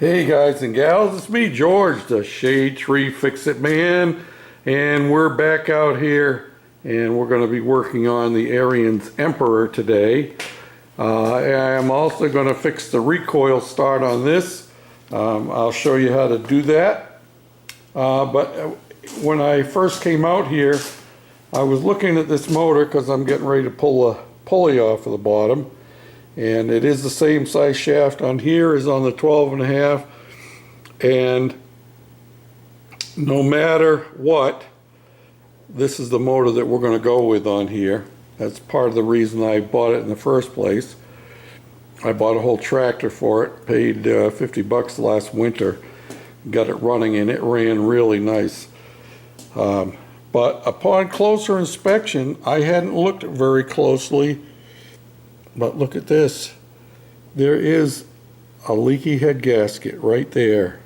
Hey guys and gals, it's me George, the Shade Tree Fix-It Man, and we're back out here and we're going to be working on the Ariens Emperor today. I'm also going to fix the recoil start on this. I'll show you how to do that. But when I first came out here, I was looking at this motor because I'm getting ready to pull a pulley off of the bottom. And it is the same size shaft on here as on the 12.5, and no matter what, this is the motor that we're going to go with on here. That's part of the reason I bought it in the first place. I bought a whole tractor for it, paid 50 bucks last winter, got it running, and it ran really nice. But upon closer inspection, I hadn't looked very closely. But look at this. There is a leaky head gasket right there.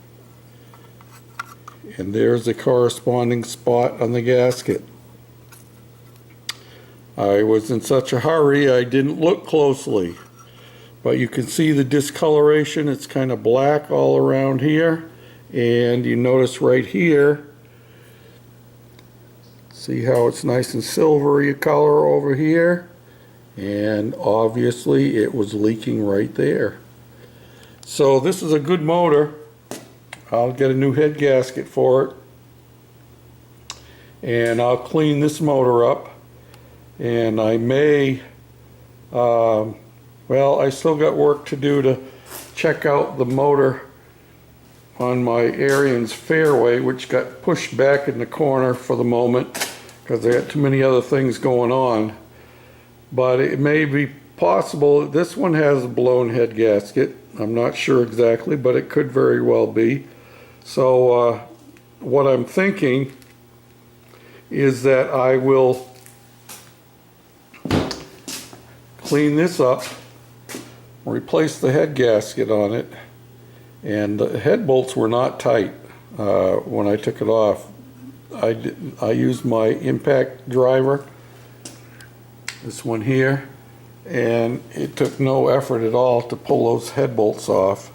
And there's a corresponding spot on the gasket. I was in such a hurry I didn't look closely. But you can see the discoloration. It's kind of black all around here. And you notice right here, see how it's nice and silvery color over here? And obviously it was leaking right there. So this is a good motor. I'll get a new head gasket for it, and I'll clean this motor up, and I may well, I still got work to do to check out the motor on my Ariens fairway, which got pushed back in the corner for the moment because I got too many other things going on. But it may be possible that this one has a blown head gasket. I'm not sure exactly, but it could very well be. So what I'm thinking is that I will clean this up, replace the head gasket on it, and the head bolts were not tight when I took it off. I used my impact driver, this one here, and it took no effort at all to pull those head bolts off.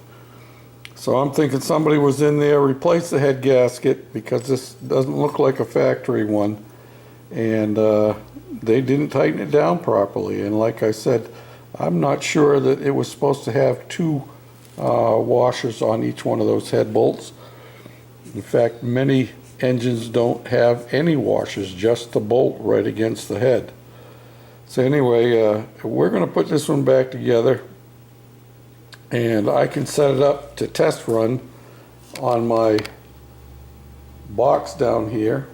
So I'm thinking somebody was in there, replaced the head gasket, because this doesn't look like a factory one, and they didn't tighten it down properly. And like I said, I'm not sure that it was supposed to have two washers on each one of those head bolts. In fact, many engines don't have any washers, just the bolt right against the head. So anyway, we're going to put this one back together, and I can set it up to test run on my box down here,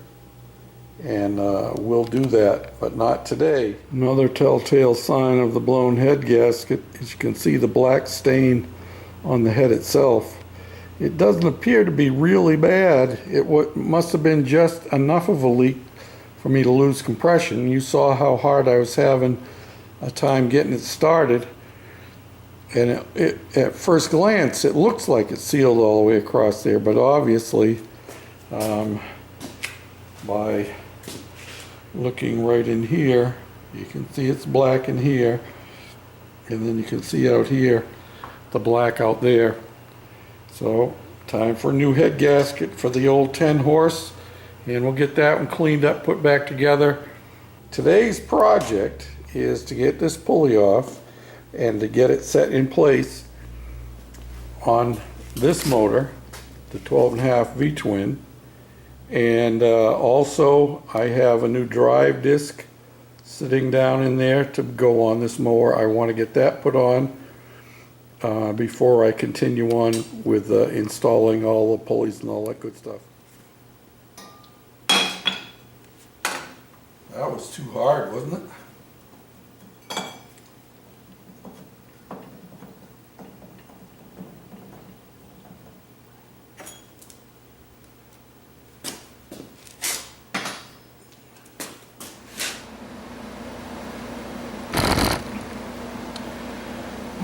and we'll do that, but not today. Another telltale sign of the blown head gasket is you can see the black stain on the head itself. It doesn't appear to be really bad. It must have been just enough of a leak for me to lose compression. You saw how hard I was having a time getting it started, and at first glance it looks like it's sealed all the way across there, but obviously by looking right in here, you can see it's black in here, and then you can see out here the black out there. So time for a new head gasket for the old 10 horse. And we'll get that one cleaned up, put back together. Today's project is to get this pulley off and to get it set in place on this motor, the 12.5 V-Twin. And also I have a new drive disc sitting down in there to go on this mower. I want to get that put on before I continue on with installing all the pulleys and all that good stuff. That was too hard, wasn't it?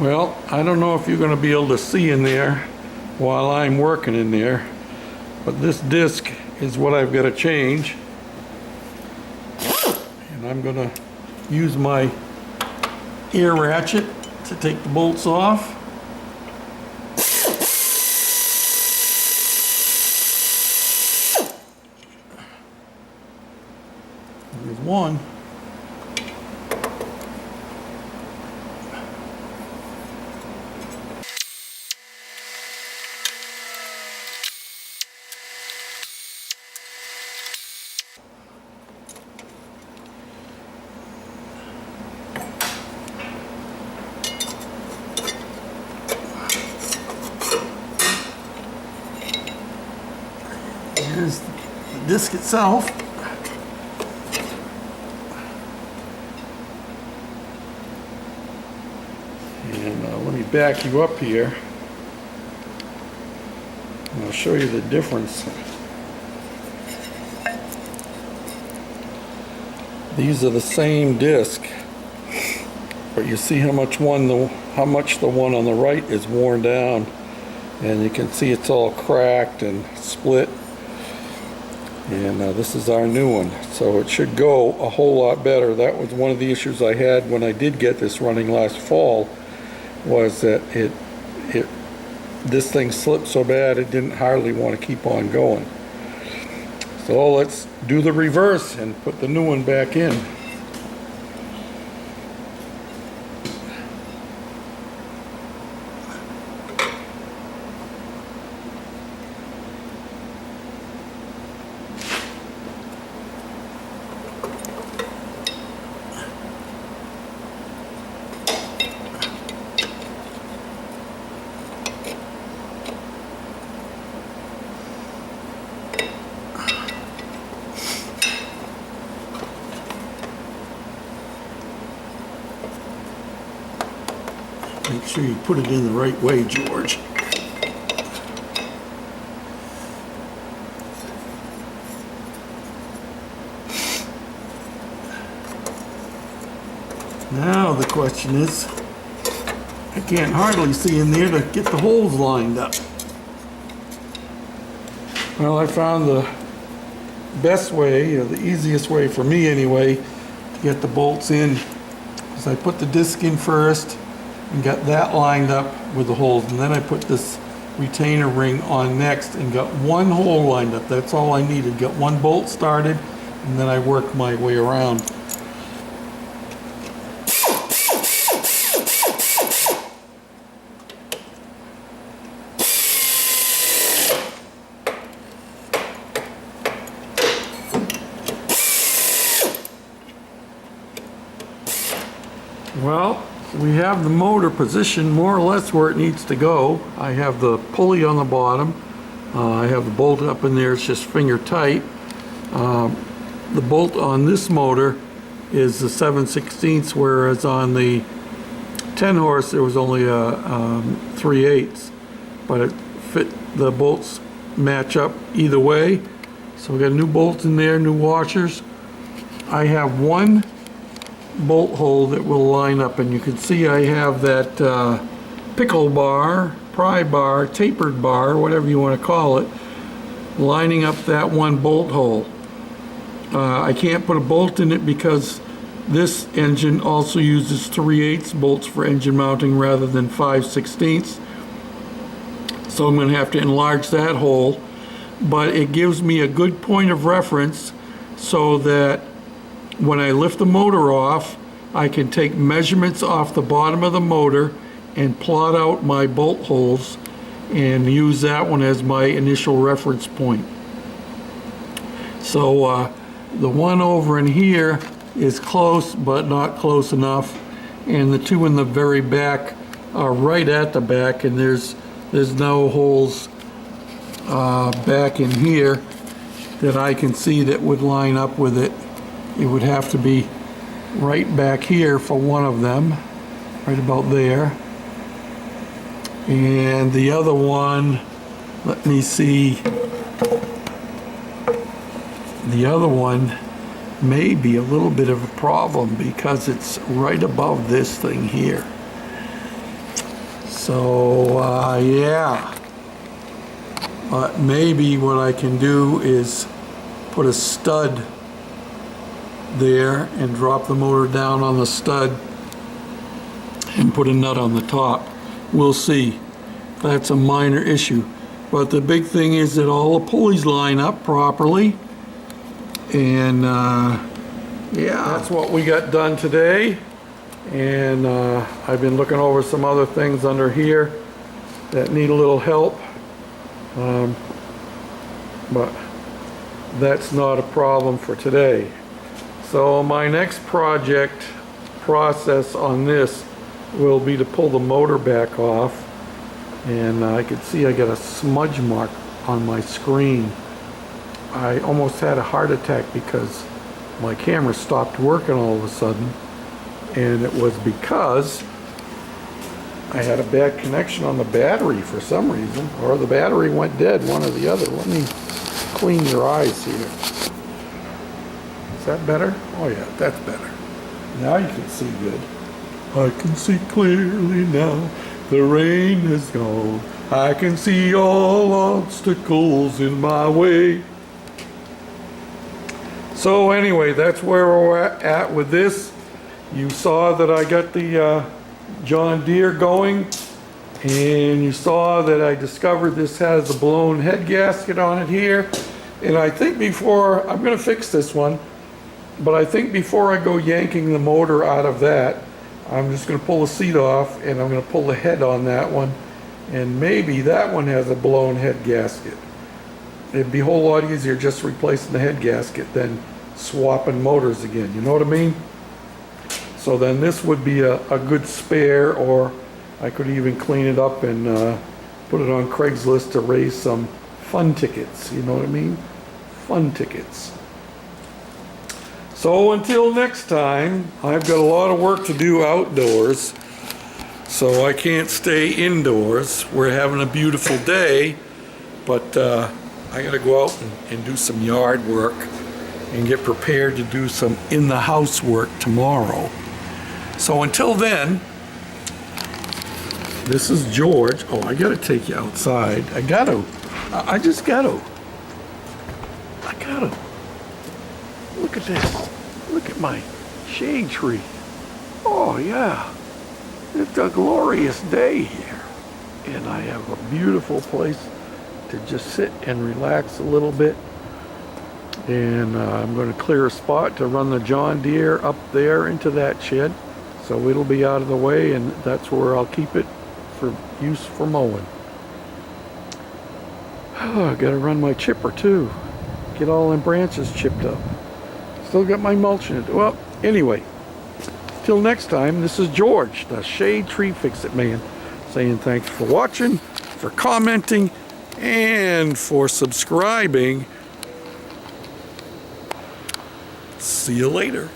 Well, I don't know if you're going to be able to see in there while I'm working in there, but this disc is what I've got to change. And I'm going to use my ear ratchet to take the bolts off. one. Here's the disc itself. And let me back you up here. And I'll show you the difference. These are the same disc, but you see how much the one on the right is worn down, and you can see it's all cracked and split. And this is our new one, so it should go a whole lot better. That was one of the issues I had when I did get this running last fall, was that this thing slipped so bad it didn't hardly want to keep on going. So let's do the reverse and put the new one back in. Make sure you put it in the right way, George. Now the question is, I can't hardly see in there to get the holes lined up. Well, I found the best way, the easiest way for me anyway, to get the bolts in is I put the disc in first and got that lined up with the holes, and then I put this retainer ring on next and got one hole lined up. That's all I needed. Got one bolt started, and then I worked my way around. Well, we have the motor positioned more or less where it needs to go. I have the pulley on the bottom. I have the bolt up in there. It's just finger tight. The bolt on this motor is the 7/16, whereas on the 10 horse there was only a 3/8. But it fit, the bolts match up either way. So we got new bolts in there, new washers. I have one bolt hole that will line up, and you can see I have that pickle bar, pry bar, tapered bar, whatever you want to call it, lining up that one bolt hole. I can't put a bolt in it because this engine also uses 3/8 bolts for engine mounting rather than 5/16. So I'm going to have to enlarge that hole, but it gives me a good point of reference so that when I lift the motor off, I can take measurements off the bottom of the motor and plot out my bolt holes and use that one as my initial reference point. So the one over in here is close but not close enough, and the two in the very back are right at the back, and there's no holes back in here that I can see that would line up with it. It would have to be right back here for one of them, right about there. And the other one, let me see, the other one may be a little bit of a problem because it's right above this thing here. So yeah, but maybe what I can do is put a stud there and drop the motor down on the stud and put a nut on the top. We'll see. That's a minor issue, but the big thing is that all the pulleys line up properly, and Yeah. That's what we got done today. And I've been looking over some other things under here that need a little help. But that's not a problem for today. So my next process on this will be to pull the motor back off. And I could see I got a smudge mark on my screen. I almost had a heart attack because my camera stopped working all of a sudden. And it was because I had a bad connection on the battery for some reason, or the battery went dead, one or the other. Let me clean your eyes here. Is that better? Oh yeah, that's better. Now you can see good. I can see clearly now. The rain is gone. I can see all obstacles in my way. So anyway, that's where we're at with this. You saw that I got the John Deere going, and you saw that I discovered this has a blown head gasket on it here. And I think before, I'm going to fix this one, but I think before I go yanking the motor out of that, I'm just going to pull the seat off, and I'm going to pull the head on that one, and maybe that one has a blown head gasket. It'd be a whole lot easier just replacing the head gasket than swapping motors again, you know what I mean? So then this would be a good spare, or I could even clean it up and put it on Craigslist to raise some fun tickets, you know what I mean? Fun tickets. So until next time, I've got a lot of work to do outdoors, so I can't stay indoors. We're having a beautiful day, but I gotta go out and do some yard work and get prepared to do some in-the-house work tomorrow. So until then, this is George. Oh, I gotta take you outside. I just gotta. Look at this. Look at my shade tree. Oh yeah, it's a glorious day here. And I have a beautiful place to just sit and relax a little bit. And I'm going to clear a spot to run the John Deere up there into that shed. So it'll be out of the way, and that's where I'll keep it for use for mowing. Oh, I gotta run my chipper too. Get all them branches chipped up. Still got my mulch in it. Well, anyway, till next time, this is George, the Shade Tree Fix-It Man, saying thanks for watching, for commenting, and for subscribing. See you later.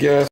gas